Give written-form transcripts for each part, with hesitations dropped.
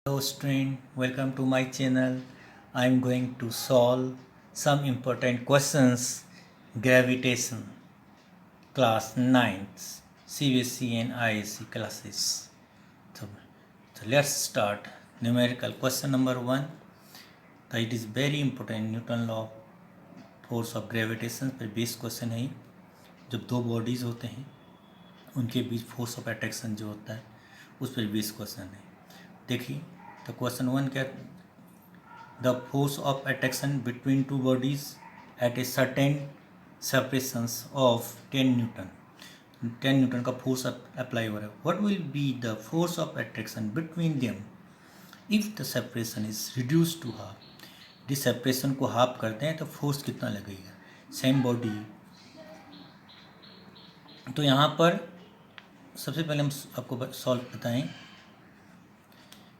Hello student, welcome to my channel. I am going to solve some important questions. Gravitation, class 9th, CBSE and ISC classes. So, let's start. Numerical question number 1. So it is very important. Newton law force of gravitation पर base question है. जब दो bodies होते हैं उनके बीच force of attraction जो होता है उस पर बेस क्वेश्चन है. देखिए तो क्वेश्चन 1 क्या, the force of attraction between two bodies at a certain separations of 10 newton. 10 newton का फोर्स अप्लाई हो रहा है. What will be the force of attraction between them if the separation is reduce to half. यदि separation को half करते हैं तो force कितना लगेगा. Same body. तो यहाँ पर सबसे पहले हम आपको सॉल्व बताएं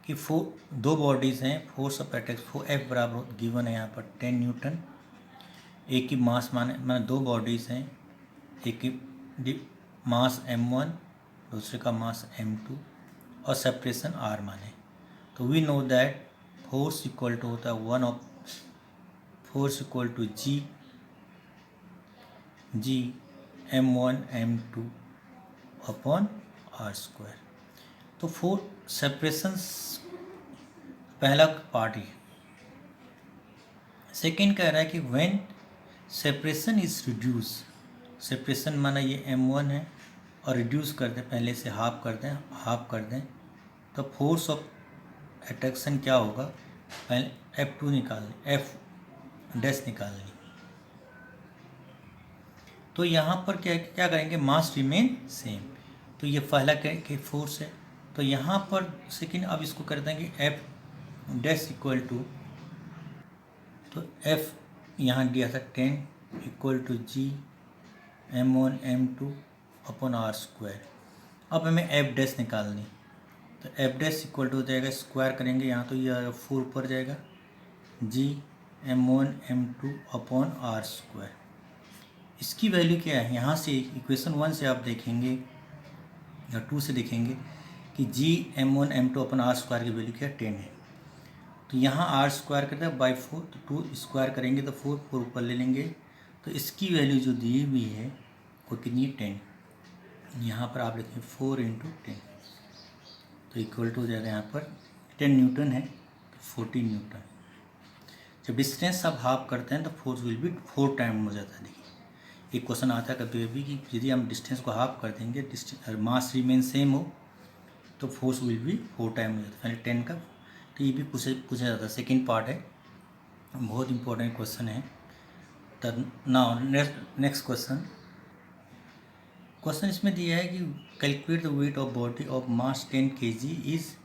कि दो बॉडीज़ हैं. फोर्स ऑफ अट्रैक्शन एफ बराबर गिवन है यहाँ पर 10 न्यूटन. एक की मास माने दो बॉडीज़ हैं, एक की मास m1 दूसरे का मास m2 और सेपरेशन r माने. तो we know that force equal to होता है one of force equal to G m1 m2 upon r square. तो सेपरेशन पहला पार्ट है. सेकेंड कह रहा है कि when separation is reduce. Separation माना ये m1 है और रिड्यूस कर दें, पहले से हाफ कर दें तो फोर्स ऑफ अट्रैक्शन क्या होगा. पहले F2 निकालनी, F डैश निकालनी. तो यहाँ पर क्या करेंगे, मास रिमेन सेम. तो ये पहला क्या फोर्स है. तो यहाँ पर सेकेंड अब इसको कर देंगे F डैश इक्वल टू, तो F यहाँ दिया था 10 equal to G m1 m2 upon r square. अब हमें F डैश निकालनी. तो F डैश इक्वल टू हो जाएगा, स्क्वायर करेंगे यहाँ तो ये 4 ऊपर जाएगा, जी m1 m2 upon r square. इसकी वैल्यू क्या है, यहाँ से इक्वेशन 1 से आप देखेंगे या 2 से देखेंगे कि जी m1 m2 upon r square की वैल्यू क्या 10 है. तो यहाँ r स्क्वायर करते हैं बाई 4, तो 2 स्क्वायर करेंगे तो 4 ऊपर ले लेंगे. तो इसकी वैल्यू जो दी हुई है वो कितनी 10. यहाँ पर आप लिखें 4 इंटू 10 तो इक्वल टू हो जाएगा यहाँ पर 10 न्यूटन है तो 40 न्यूटन. जब डिस्टेंस आप हाफ करते हैं तो फोर्स विल बी 4 टाइम हो जाता है. देखिए एक क्वेश्चन आता है कभी कभी कि यदि हम डिस्टेंस को हाफ कर देंगे, मास रिमेन सेम हो तो फोर्स विल बी 4 टाइम हो जाता है. पहले 10 का, तो ये भी पूछा जाता है. सेकेंड पार्ट है, बहुत इंपॉर्टेंट क्वेश्चन है. नाउ नेक्स्ट क्वेश्चन इसमें दिया है कि calculate the weight of body of mass 10 kg is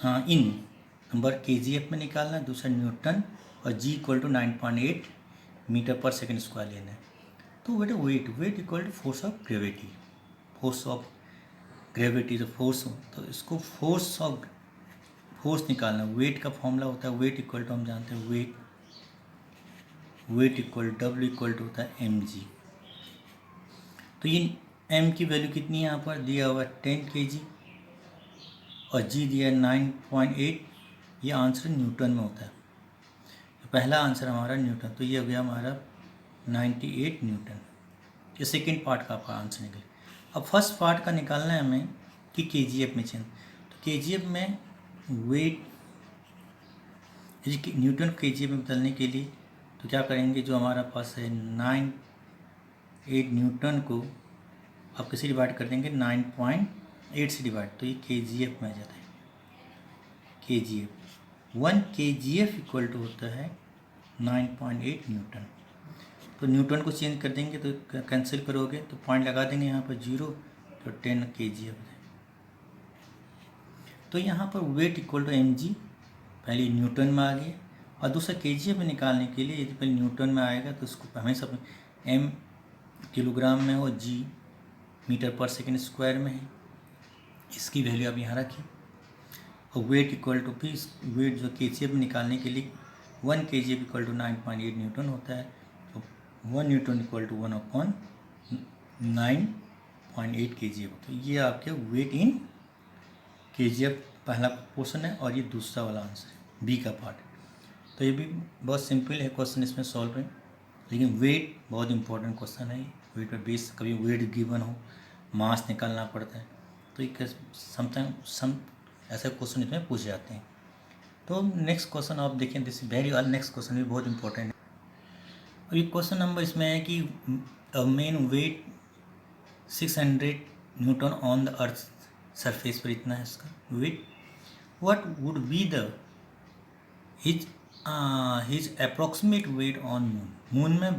in number KGF में निकालना है, दूसरा न्यूटन और G इक्वल टू 9.8 मीटर पर सेकेंड स्क्वायर लेना है. तो बेटा weight equal to force of gravity. तो इसको फोर्स निकालना. वेट का फॉर्मूला होता है, वेट इक्वल टू हम जानते हैं weight equal W equal to होता है mg. तो ये m की वैल्यू कितनी है, यहाँ पर दिया हुआ 10 kg और g दिया 9.8. ये आंसर न्यूटन में होता है. तो पहला आंसर हमारा न्यूटन, तो ये हो गया हमारा 98 न्यूटन. ये सेकेंड पार्ट का आपका आंसर निकले. अब फर्स्ट पार्ट का निकालना है हमें कि KGF में चेंज. तो KGF में वेट न्यूटन को KGF में बदलने के लिए तो क्या करेंगे, जो हमारा पास है 9.8 न्यूटन को आप किसे डिवाइड कर देंगे 9.8 से डिवाइड, तो ये KGF में आ जाता है. KGF 1 KGF इक्वल टू होता है 9.8 न्यूटन. तो न्यूटन को चेंज कर देंगे तो कैंसिल करोगे तो पॉइंट लगा देंगे यहाँ पर 0, तो 10 KGF. तो यहाँ पर वेट इक्वल टू mg पहले न्यूटन में आ गया और दूसरा KGF में निकालने के लिए यदि पहले न्यूटन में आएगा तो उसको हमेशा m किलोग्राम में हो, g मीटर पर सेकेंड स्क्वायर में है. इसकी वैल्यू आप यहाँ रखिए. और वेट इक्वल टू भी वेट जो KGF में निकालने के लिए 1 KGF इक्वल टू 9.8 न्यूटन होता है. तो 1 newton equal to 1 upon 9.8 KGF. तो ये आपके वेट इन KGF पहला पोर्शन है और ये दूसरा वाला आंसर है, बी का पार्ट। तो ये भी बहुत सिंपल है क्वेश्चन, इसमें सॉल्व है। लेकिन वेट बहुत इंपॉर्टेंट क्वेश्चन है। वेट पर बेस, कभी वेट गिवन हो, मास निकालना पड़ता है, तो ये समटाइम ऐसे क्वेश्चन इसमें पूछे जाते हैं। तो नेक्स्ट क्वेश्चन आप देखें, दिस वेरी नेक्स्ट क्वेश्चन भी बहुत इंपॉर्टेंट है। और ये क्वेश्चन नंबर इसमें है कि man weight 600 newton on the earth surface पर इतना है इसका weight. What would be the his approximate weight on moon. Moon में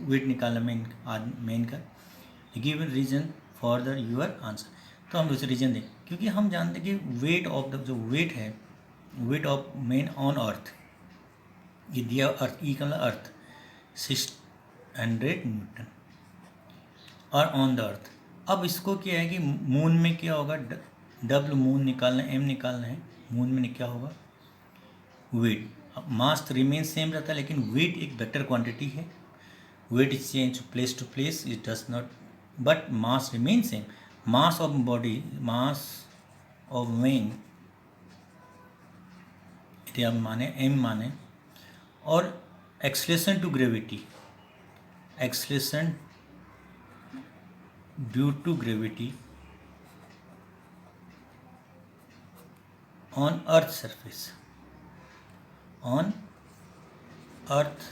वेट निकालना मेन का। Given reason for the your answer. तो हम दूसरे रीजन दें, क्योंकि हम जानते हैं कि वेट ऑफ द जो वेट है, वेट ऑफ मेन ऑन अर्थ, ये दिया अर्थ, ई का अर्थ 600 न्यूटन और ऑन द अर्थ। अब इसको क्या है कि मून में क्या होगा, डब्ल्यू मून निकालना है, एम निकालना है। मून में क्या होगा, वेट। मास तो रिमेन सेम रहता है, लेकिन वेट एक वेक्टर क्वांटिटी है। Weight is change place to place, it does not, but mass remain same. Mass of body, mass of man इसे आप माने एम माने, और acceleration to gravity, acceleration due to gravity on earth surface, on earth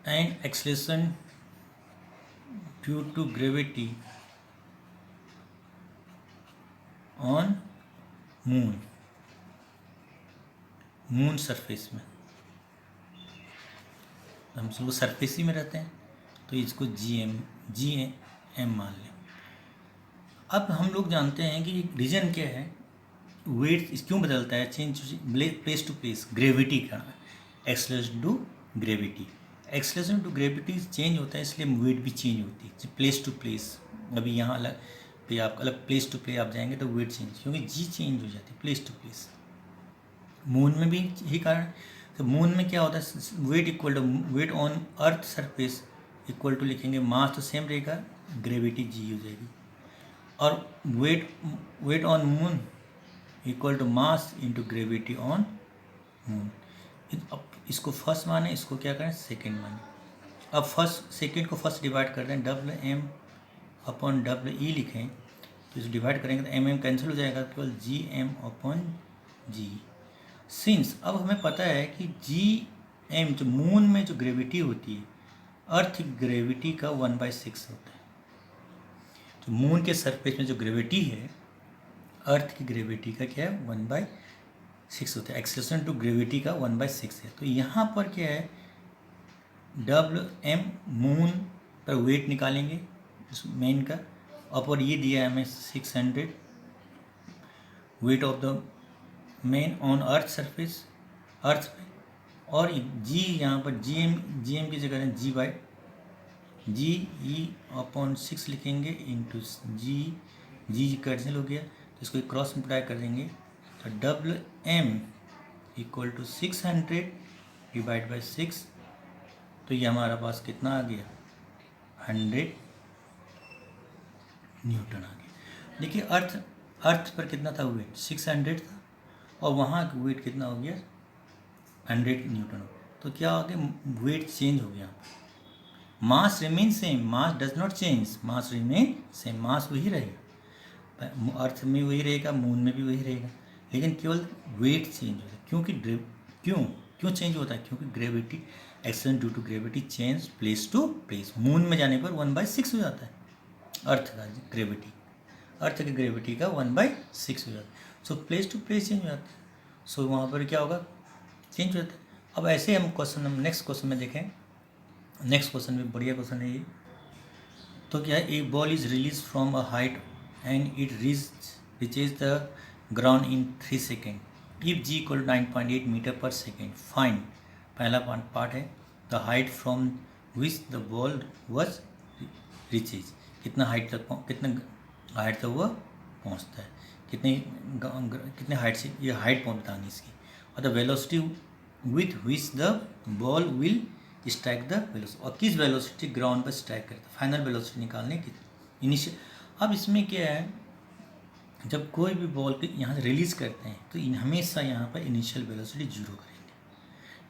and acceleration due to gravity on moon, moon surface में। हम सब surface ही में रहते हैं, तो इसको जी एम मान लें। अब हम लोग जानते हैं कि रीजन क्या है, वेट क्यों बदलता है, change place to place, gravity का, acceleration to gravity. Acceleration to gravity change होता है, इसलिए वेट भी चेंज होती है प्लेस टू प्लेस। अभी यहाँ अलग पे आप अलग प्लेस टू प्लेस आप जाएंगे तो वेट चेंज, क्योंकि जी चेंज हो जाती है प्लेस टू प्लेस। मून में भी यही कारण। तो मून में क्या होता है, weight equal to weight on earth surface equal to लिखेंगे, मास तो सेम रहेगा, ग्रेविटी जी हो जाएगी। और weight on moon equal to mass into gravity on moon. अब इसको फर्स्ट माने, इसको क्या करें, सेकंड माने। अब फर्स्ट सेकंड को फर्स्ट डिवाइड कर दें, W M upon W E लिखें, तो इसको डिवाइड करेंगे तो एम कैंसिल हो जाएगा, केवल जी एम अपॉन जी। सिंस अब हमें पता है कि जी एम जो मून में जो ग्रेविटी होती है, अर्थ ग्रेविटी का 1/6 होता है। तो मून के सरफेस में जो ग्रेविटी है, अर्थ की ग्रेविटी का क्या है, 1/6 होता है। एक्सेलेरेशन टू ग्रेविटी का 1/6 है। तो यहाँ पर क्या है, डब्ल्यू एम मून पर वेट निकालेंगे इस मेन का, और ये दिया है हमें 600 weight of the man on earth surface, earth पे। और जी यहाँ पर जी एम की जगह जी ई अपॉन 6 लिखेंगे इंटू जी कैंसिल हो गया, तो इसको क्रॉस मल्टीप्लाई कर देंगे, तो W M equal to 600 divide by 6, तो ये हमारा पास कितना आ गया, 100 न्यूटन आ गया। देखिए अर्थ पर कितना था वेट, 600 था, और वहाँ का वेट कितना हो गया, 100 न्यूटन। तो क्या हो गया, वेट चेंज हो गया। Mass remain same, mass does not change, mass remain same, mass वही रहेगा, अर्थ में वही रहेगा, मून में भी वही रहेगा, लेकिन केवल वेट चेंज होता है। क्योंकि क्यों चेंज होता है, क्योंकि gravity, acceleration due to gravity change place to place. Moon में जाने पर 1/6 हो जाता है अर्थ का ग्रेविटी, अर्थ की ग्रेविटी का 1/6 हो जाता है। So place to place change हो जाता है, सो वहाँ पर क्या होगा, चेंज हो जाता है। अब ऐसे हम क्वेश्चन, हम नेक्स्ट क्वेश्चन में देखें। नेक्स्ट क्वेश्चन भी बढ़िया क्वेश्चन है ये। तो क्या है, a ball is release from a height and it reaches the ground in 3 second if g equal 9.8 metre पर सेकेंड। फाइंड, पहला पार्ट है the height from which the ball was reaches, कितना हाइट तक वह पहुँचता है, कितने हाइट से ये हाइट बतानी इसकी, और the velocity with which the ball will strike the velocity, और किस वेलोसिटी ग्राउंड पर स्ट्राइक करता है, फाइनल वेलोसिटी निकालने की इनिशियल। अब इसमें क्या है, जब कोई भी बॉल के यहाँ से रिलीज़ करते हैं तो हमेशा यहाँ पर इनिशियल वेलोसिटी जीरो करेंगे,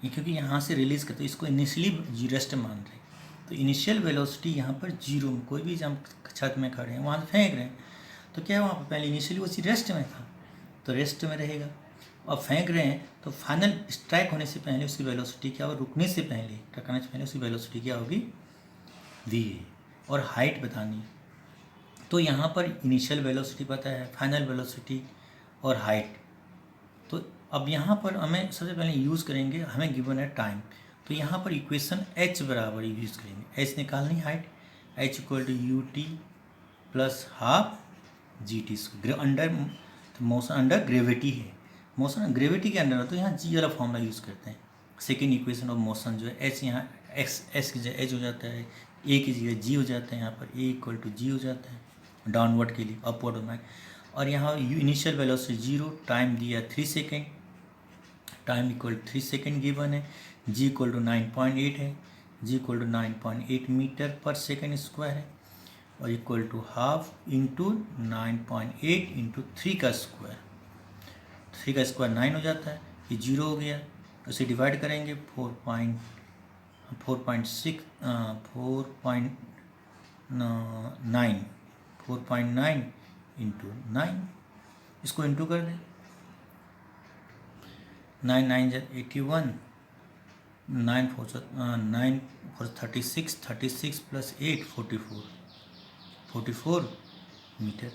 ये क्योंकि यहाँ से रिलीज़ करते हैं इसको इनिशियली रेस्ट मान रहे हैं, तो इनिशियल वेलोसिटी यहाँ पर जीरो में, कोई भी जब छत में खड़े हैं वहाँ से फेंक रहे हैं तो क्या वहाँ पर पहले इनिशियली वो रेस्ट में था तो रेस्ट में रहेगा, अब फेंक रहे हैं तो फाइनल स्ट्राइक होने से पहले उसकी वेलोसिटी क्या होगी, रुकने से पहले, टकराने से पहले उसकी वेलोसिटी क्या होगी, वी है। और हाइट बतानी है तो यहाँ पर इनिशियल वेलोसिटी पता है, फाइनल वेलोसिटी और हाइट। तो अब यहाँ पर हमें सबसे पहले यूज़ करेंगे, हमें गिवन है टाइम, तो यहाँ पर इक्वेशन h बराबर यूज़ करेंगे, h निकालनी height, h equal to u t plus half g t square, under motion under gravity है, मोशन ग्रेविटी के अंडर है तो यहाँ जी वाला फॉर्मूला यूज़ करते हैं। सेकेंड इक्वेशन ऑफ मोशन जो है h यहाँ एस की जगह एच हो जाता है, ए की जगह जी हो जाता है, यहाँ पर ए इक्वल टू जी हो जाता है डाउनवर्ड के लिए, अपवर्ड होना है। और यहाँ इनिशियल वेलोसिटी जीरो, टाइम दिया 3 second, time equal 3 second given है, जी इक्वल टू 9.8 है, जी इक्वल टू 9.8 मीटर पर सेकेंड स्क्वायर है, और equal to half into 9.8 into 3 का स्क्वायर, 3 का स्क्वायर 9 हो जाता है, ये जीरो हो गया, तो इसे डिवाइड करेंगे 4.9 इंटू 9, इसको इंटू कर दें, 9 9 81, 9 4 36, 36 प्लस 8 44 मीटर,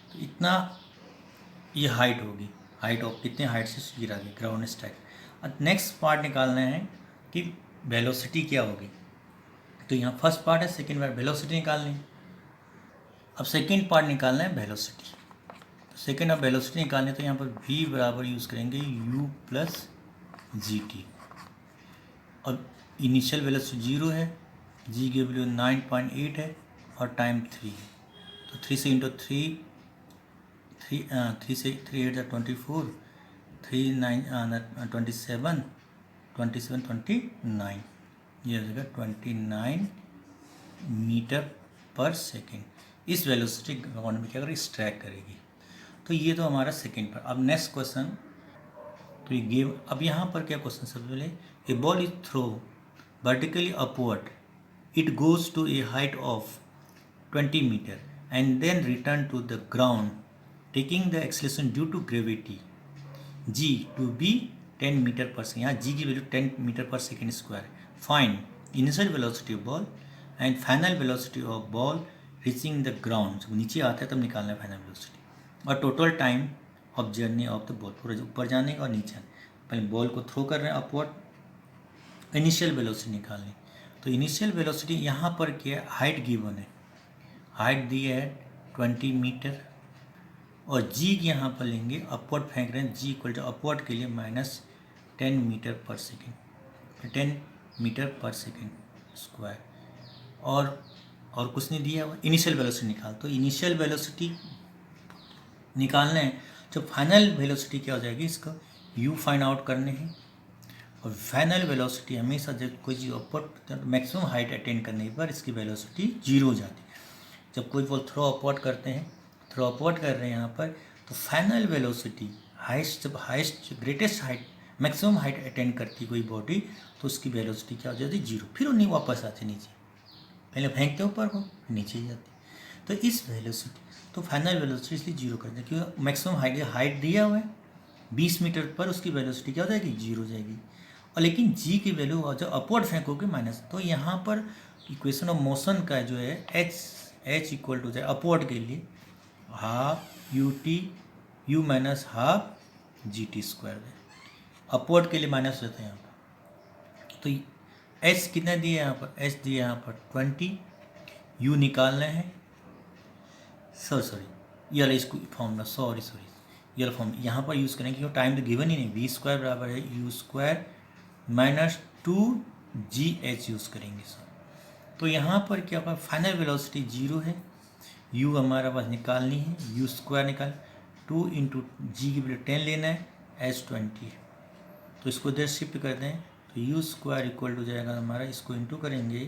तो इतना ये हाइट होगी, हाइट ऑफ कितने हाइट से गिरा गया ग्राउंड स्ट्राइक। अब नेक्स्ट पार्ट निकालना है कि वेलोसिटी क्या होगी, तो यहाँ फर्स्ट पार्ट है, सेकेंड पार्ट वेलोसिटी निकालनी है। अब सेकेंड पार्ट निकालना है वेलोसिटी, तो सेकेंड अब वेलोसिटी निकालनी है तो यहाँ पर v बराबर यूज़ करेंगे u प्लस जी टी, और इनिशियल वेलोसिटी जीरो है, g की वैल्यू 9.8 है और टाइम 3 है, तो 3 से इंटू 3 से 3 8 24, 3 9 27 29, ये हो जाएगा 29 मीटर पर सेकेंड। इस वेलोसिटी ग्राउंड में क्या करेगी, स्ट्रैक करेगी। तो ये तो हमारा सेकेंड पर। अब नेक्स्ट क्वेश्चन, तो ये गेम, अब यहाँ पर क्या क्वेश्चन सबसे पहले, a ball is throw vertically upward, it goes to a height of 20 metre and then return to the ground taking the acceleration due to gravity G to be 10 metre पर second, यहाँ G की value 10 metre पर second square है। Find initial velocity of ball and final velocity of ball reaching the ground, जब नीचे आता है तब निकालना है फाइनल वेलोसिटी, और total time of journey of the ball, पूरा ऊपर जाने का और नीचे आने, पहले बॉल को थ्रो कर रहे हैं अपवर्ड, इनिशियल वेलोसिटी निकालनी। तो इनिशियल वेलोसिटी यहाँ पर क्या है, हाइट गिवन है, हाइट दी है 20 मीटर, और जी यहाँ पर लेंगे, अपवर्ड फेंक रहे हैं, जी इक्वल टू अपवर्ड के लिए -10 मीटर पर सेकेंड, 10 मीटर पर सेकेंड स्क्वायर, और कुछ नहीं दिया हुआ, इनिशियल वेलोसिटी निकाल, तो इनिशियल वेलोसिटी निकालना है, तो फाइनल वेलोसिटी क्या हो जाएगी, इसका यू फाइंड आउट करने हैं, और फाइनल वेलोसिटी हमेशा जब कोई चीज़ अपवर्ड मैक्सिमम हाइट अटेंड करने पर इसकी वेलोसिटी जीरो हो जाती है। जब कोई बॉल थ्रो अपवर्ड करते हैं, थ्रो अपवर्ड कर रहे हैं यहाँ पर, तो फाइनल वेलोसिटी हाइस्ट, जब highest greatest height maximum height attend करती कोई बॉडी, तो उसकी वेलोसिटी क्या हो जाती है, जीरो, फिर वो नहीं वापस आते नीचे, पहले फेंकते ऊपर को नीचे ही जाती, तो इस वेलोसिटी, तो फाइनल वेलोसिटी इसलिए जीरो कर दें क्योंकि मैक्सिमम हाइट दिया हुआ है 20 मीटर पर, उसकी वेलोसिटी क्या हो जाएगी, जीरो हो जाएगी, और लेकिन जी की वैल्यू जब अपवर्ड फेंकोगे माइनस, तो यहाँ पर इक्वेशन ऑफ मोशन का जो है एच इक्वल टू जाए अपवर्ड के लिए half U T U minus half g t square है, अपवर्ड के लिए माइनस रहता है यहाँ पर। तो एच कितना दिया यहाँ पर, एच दिया यहाँ पर 20, यू निकालना है, सॉरी ये वाला इसको फॉर्मूला, सॉरी ये वाला फॉर्मूला यहाँ पर यूज़ करेंगे क्योंकि टाइम तो गिवन ही नहीं, वी स्क्वायर बराबर है यू स्क्वायर -2GH यूज़ करेंगे सर। तो यहाँ पर क्या होगा, फाइनल वेलोसिटी जीरो है, यू हमारा पास निकालनी है, यू स्क्वायर निकाल 2 इंटू जी की वैल्यू 10 लेना है, एच 20 है, तो इसको इधर शिफ्ट कर दें, तो यू स्क्वायर इक्वल टू जाएगा हमारा, इसको इंटू करेंगे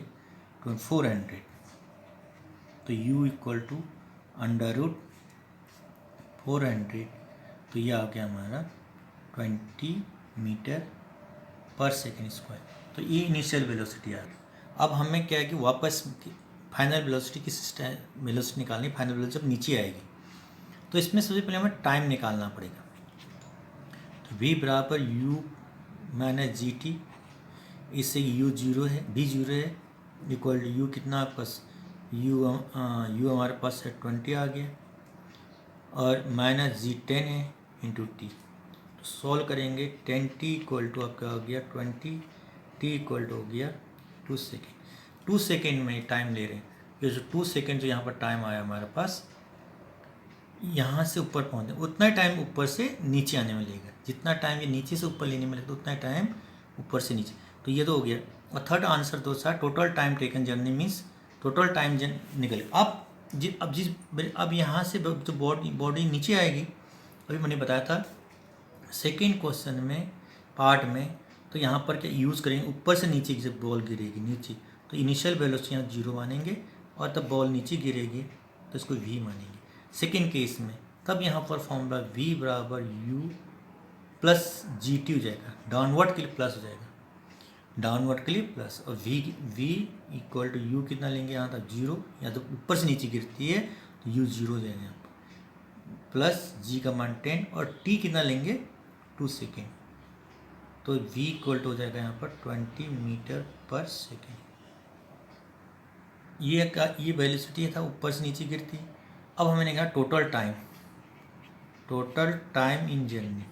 तो 400, तो यू इक्वल टू √400 400, तो ये आ गया हमारा 20 मीटर पर सेकेंड स्क्वायर। तो ये इनिशियल वेलोसिटी आ गई। अब हमें क्या है कि वापस फाइनल वेलोसिटी की वेलोसिटी निकालनी, फाइनल वेलोसिटी जब नीचे आएगी। तो इसमें सबसे पहले हमें टाइम निकालना पड़ेगा। तो v बराबर u माइनस जी टी, इससे u जीरो है, v जीरो है, इक्वल टू u कितना आपका u हमारे पास है 20 आ गया, और माइनस जी 10 है इंटू टी। तो सॉल्व करेंगे 10t इक्वल टू आपका हो गया 20, t इक्वल टू हो गया 2 सेकेंड। 2 सेकेंड में टाइम ले रहे हैं। ये जो 2 सेकेंड जो यहाँ पर टाइम आया हमारे पास, यहाँ से ऊपर पहुँचने उतना ही टाइम ऊपर से नीचे आने में लगेगा। जितना टाइम ये नीचे से ऊपर लेने में लगता है उतना ही टाइम ऊपर से नीचे। तो ये तो हो गया। और थर्ड आंसर दोस्तों, total time taken journey means total time निकले। अब यहाँ से जो बॉडी नीचे आएगी, अभी मैंने बताया था सेकेंड क्वेश्चन में पार्ट में, तो यहाँ पर क्या यूज़ करेंगे, ऊपर से नीचे जब बॉल गिरेगी नीचे तो इनिशियल वेलोसिटी यहाँ 0 मानेंगे, और तब बॉल नीचे गिरेगी तो इसको v मानेंगे सेकेंड केस में। तब यहाँ पर फॉर्मूला v बराबर u प्लस जी टी हो जाएगा, डाउनवर्ड के लिए प्लस हो जाएगा, डाउनवर्ड के लिए प्लस, और v इक्वल टू u कितना लेंगे यहाँ तक 0, या तो ऊपर से नीचे गिरती है तो u 0 हो जाएगा यहाँ पर, प्लस g का मान 10, और t कितना लेंगे 2 सेकेंड। तो v इक्वल टू हो जाएगा यहाँ पर 20 मीटर पर सेकेंड। ये वेलोसिटी था, ऊपर से नीचे गिरती। अब हमें कहा total time in journey,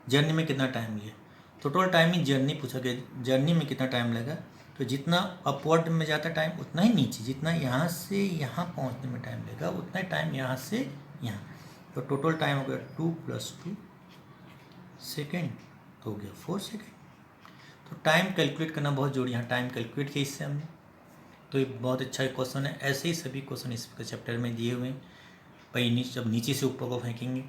journey में कितना टाइम लिया। टोटल टाइम इन जर्नी पूछा गया, जर्नी में कितना टाइम लगा। तो जितना अपवर्ड में जाता टाइम उतना ही नीचे, जितना यहाँ से यहाँ पहुँचने में टाइम लेगा उतना ही टाइम यहाँ से यहाँ। तो टोटल टाइम हो गया 2 + 2 सेकेंड, तो हो गया 4 सेकेंड। तो टाइम कैलकुलेट करना बहुत जरूरी है। यहाँ टाइम कैलकुलेट किया इससे हमने, तो ये बहुत अच्छा क्वेश्चन है। ऐसे ही सभी क्वेश्चन इस चैप्टर में दिए हुए हैं। भाई जब नीचे से ऊपर को फेंकेंगे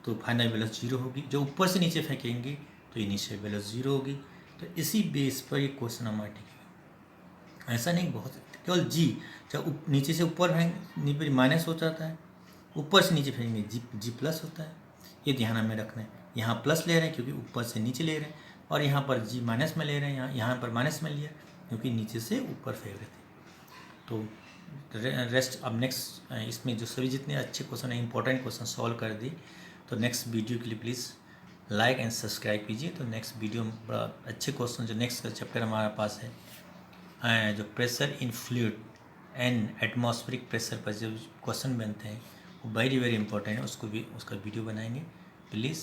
तो फाइनल वेलोसिटी 0 होगी, जो ऊपर से नीचे फेंकेंगे तो इनिशियल वेलोसिटी 0 होगी। तो इसी बेस पर ये क्वेश्चन हमारा टिकेगा। ऐसा नहीं बहुत, केवल जी जब नीचे से ऊपर फेंक माइनस हो जाता है, ऊपर से नीचे फेंकेंगे जी प्लस होता है। ये ध्यान हमें रखना है। यहाँ प्लस ले रहे हैं क्योंकि ऊपर से नीचे ले रहे हैं, और यहाँ पर जी माइनस में ले रहे हैं, यहाँ पर माइनस में लिया क्योंकि नीचे से ऊपर फेंक रहे थे। तो रेस्ट अब नेक्स्ट इसमें जो सभी जितने अच्छे क्वेश्चन हैं, इंपॉर्टेंट क्वेश्चन सॉल्व कर दी। तो नेक्स्ट वीडियो के लिए प्लीज़ लाइक एंड सब्सक्राइब कीजिए। तो नेक्स्ट वीडियो में बड़ा अच्छे क्वेश्चन जो नेक्स्ट चैप्टर हमारे पास है, जो pressure in fluid and atmospheric pressure पर जो क्वेश्चन बनते हैं वो वेरी वेरी इंपॉर्टेंट है, उसका वीडियो बनाएंगे। Please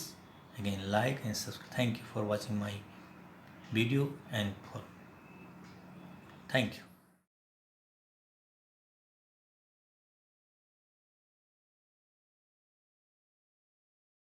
again like and subscribe. Thank you for watching my video and for thank you.